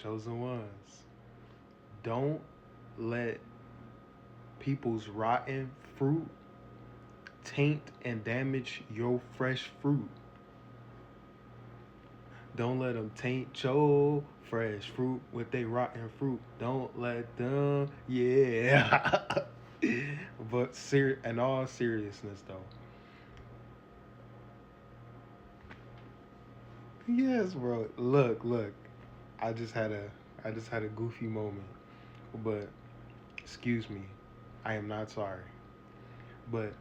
Chosen ones, don't let people's rotten fruit taint and damage your fresh fruit. Don't let them taint your fresh fruit with they rotten fruit. Don't let them, yeah. But in all seriousness, though, yes, bro. Look. I just had a, I just had a goofy moment, but excuse me, I am not sorry. But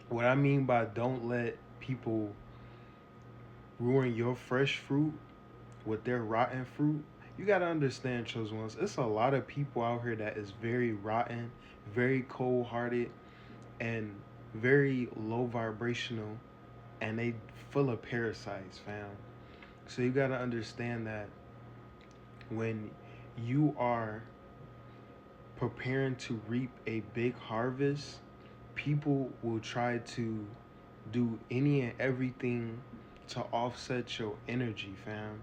what I mean by don't let people ruin your fresh fruit with their rotten fruit, you gotta understand, chosen ones. It's a lot of people out here that is very rotten, very cold hearted, and very low vibrational, and they full of parasites, fam. So you gotta understand that when you are preparing to reap a big harvest, people will try to do any and everything to offset your energy, fam.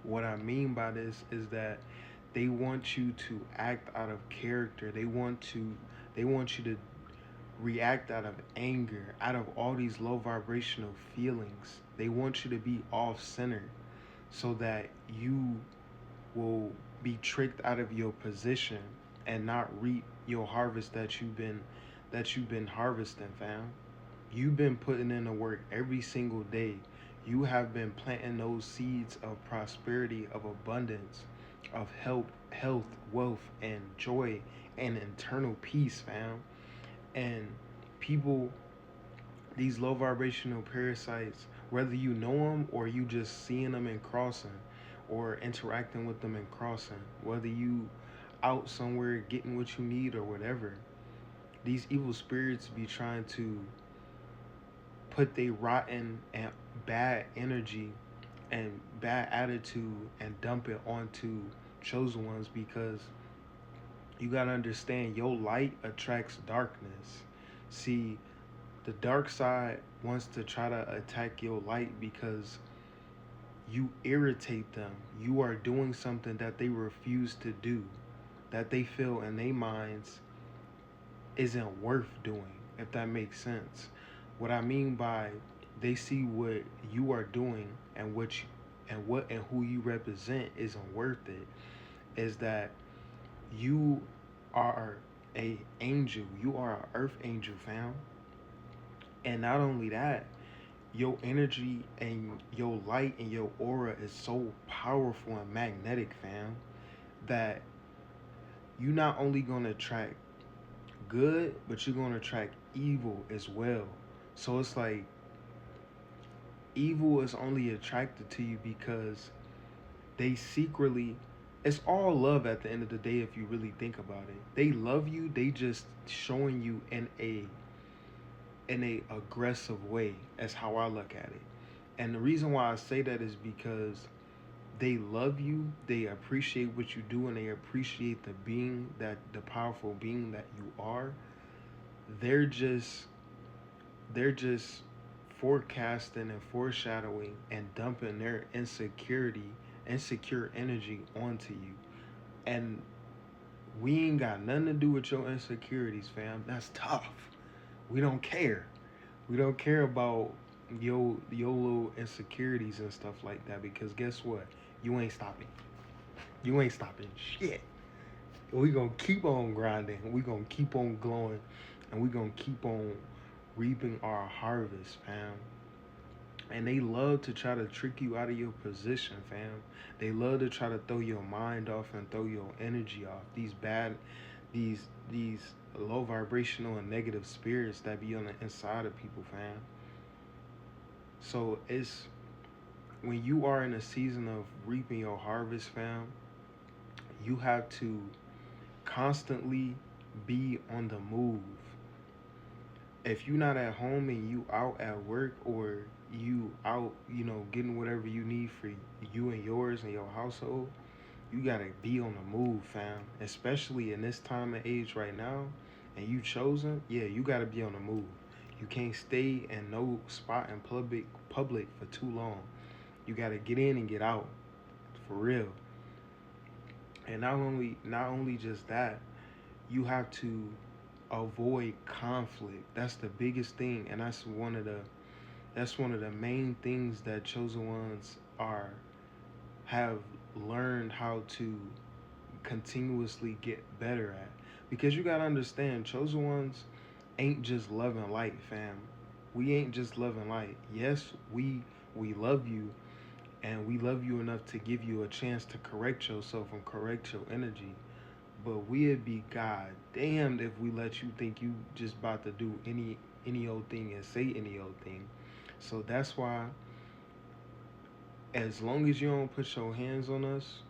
What I mean by this is that they want you to act out of character. They want you to react out of anger, out of all these low vibrational feelings. They want you to be off center so that you will be tricked out of your position and not reap your harvest that you've been harvesting, fam. You've been putting in the work every single day. You have been planting those seeds of prosperity, of abundance, of health, wealth, and joy and internal peace, fam. And people, these low vibrational parasites, whether you know them or you just seeing them in crossing or interacting with them in crossing, whether you out somewhere getting what you need or whatever, these evil spirits be trying to put their rotten and bad energy and bad attitude and dump it onto chosen ones because you gotta understand your light attracts darkness. See, the dark side wants to try to attack your light because you irritate them. You are doing something that they refuse to do, that they feel in their minds isn't worth doing, if that makes sense. What I mean by they see what you are doing and what and who you represent isn't worth it is that you are a angel. You are an earth angel, fam. And not only that, your energy and your light and your aura is so powerful and magnetic, fam, that you're not only gonna attract good, but you're gonna attract evil as well. So it's like evil is only attracted to you because they secretly, it's all love at the end of the day if you really think about it. They love you, they just showing you in a aggressive way. That's how I look at it. And the reason why I say that is because they love you, they appreciate what you do, and they appreciate the powerful being that you are. They're just they're just forecasting and foreshadowing and dumping their insecure energy onto you. And we ain't got nothing to do with your insecurities, fam. That's tough. We don't care. We don't care about your little insecurities and stuff like that because guess what? You ain't stopping. You ain't stopping shit. We gonna keep on grinding. We gonna keep on glowing, and we gonna keep on reaping our harvest, fam. And they love to try to trick you out of your position, fam. They love to try to throw your mind off and throw your energy off. These low vibrational and negative spirits that be on the inside of people, fam. So it's when you are in a season of reaping your harvest, fam, you have to constantly be on the move. If you're not at home and you out at work or you out, getting whatever you need for you and yours and your household, you gotta be on the move, fam. Especially in this time and age right now, and you chosen, yeah, you gotta be on the move. You can't stay in no spot in public for too long. You gotta get in and get out, for real. And not only just that, you have to avoid conflict. That's the biggest thing, and that's one of the main things that chosen ones are have learned how to continuously get better at. Because you gotta understand, chosen ones ain't just loving light, fam. We ain't just loving light. Yes, we love you, and we love you enough to give you a chance to correct yourself and correct your energy. But we'd be god damned if we let you think you just about to do any old thing and say any old thing. So that's why, as long as you don't put your hands on us,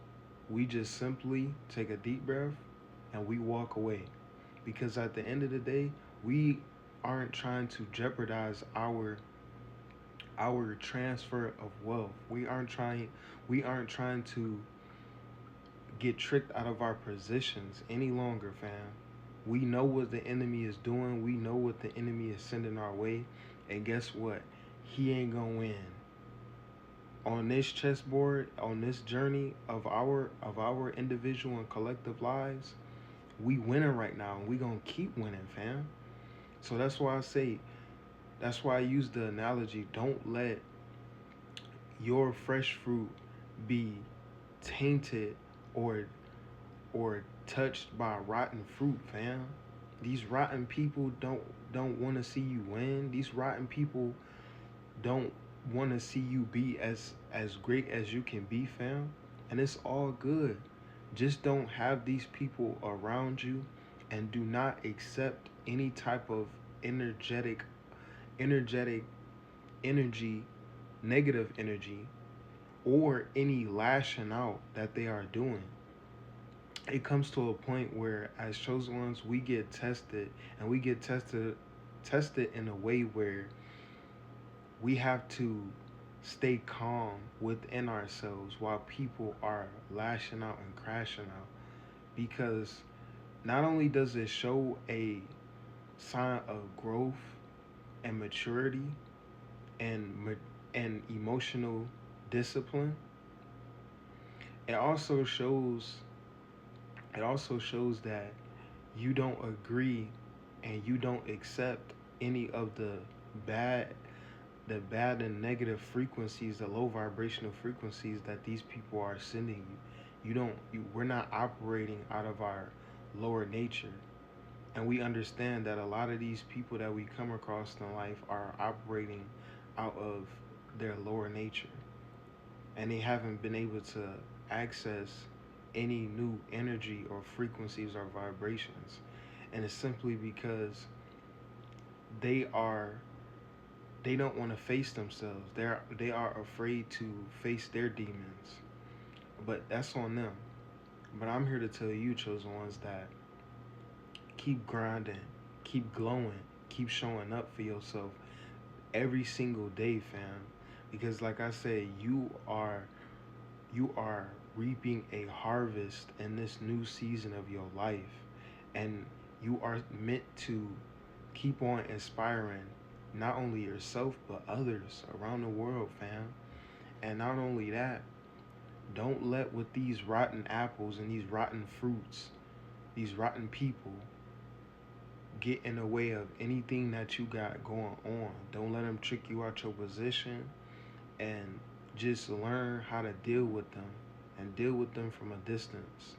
we just simply take a deep breath and we walk away. Because at the end of the day, we aren't trying to jeopardize our transfer of wealth. We aren't trying to get tricked out of our positions any longer, fam. We know what the enemy is doing. We know what the enemy is sending our way. And guess what? He ain't gonna win. On this chessboard, on this journey of our individual and collective lives, we winning right now, and we gonna keep winning, fam. So that's why I use the analogy, don't let your fresh fruit be tainted or or touched by rotten fruit, fam. These rotten people don't want to see you win. These rotten people don't want to see you be as great as you can be, fam. And it's all good. Just don't have these people around you, and do not accept any type of energetic energy, negative energy, or any lashing out that they are doing. It comes to a point where, as chosen ones, we get tested, and we get tested in a way where we have to stay calm within ourselves while people are lashing out and crashing out. Because not only does it show a sign of growth and maturity and and emotional discipline, it also shows it also shows that you don't agree and you don't accept any of bad the bad and negative frequencies, the low vibrational frequencies that these people are sending you. We're not operating out of our lower nature. And we understand that a lot of these people that we come across in life are operating out of their lower nature. And they haven't been able to access any new energy or frequencies or vibrations. And it's simply because they are they don't want to face themselves. They are afraid to face their demons. But that's on them. But I'm here to tell you, chosen ones, that keep grinding, keep glowing, keep showing up for yourself every single day, fam. Because like I said, you are reaping a harvest in this new season of your life. And you are meant to keep on inspiring not only yourself but others around the world, fam. And not only that, don't let with these rotten apples and these rotten fruits, these rotten people, get in the way of anything that you got going on. Don't let them trick you out your position, and just learn how to deal with them, and deal with them from a distance.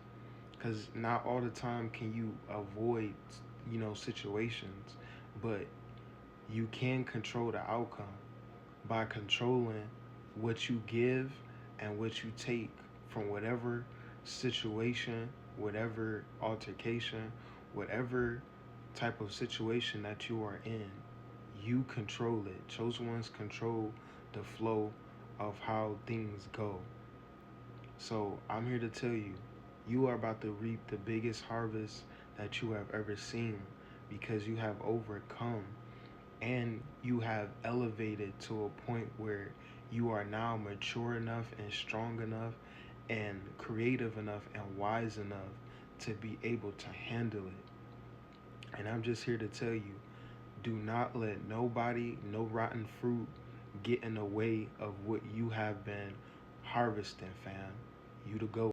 Because not all the time can you avoid, situations, but you can control the outcome by controlling what you give and what you take from whatever situation, whatever altercation, whatever type of situation that you are in. You control it. Chosen ones control the flow of how things go. So I'm here to tell you, you are about to reap the biggest harvest that you have ever seen, because you have overcome and you have elevated to a point where you are now mature enough and strong enough and creative enough and wise enough to be able to handle it. And I'm just here to tell you, do not let nobody, no rotten fruit, get in the way of what you have been harvesting, fam. You the GOAT.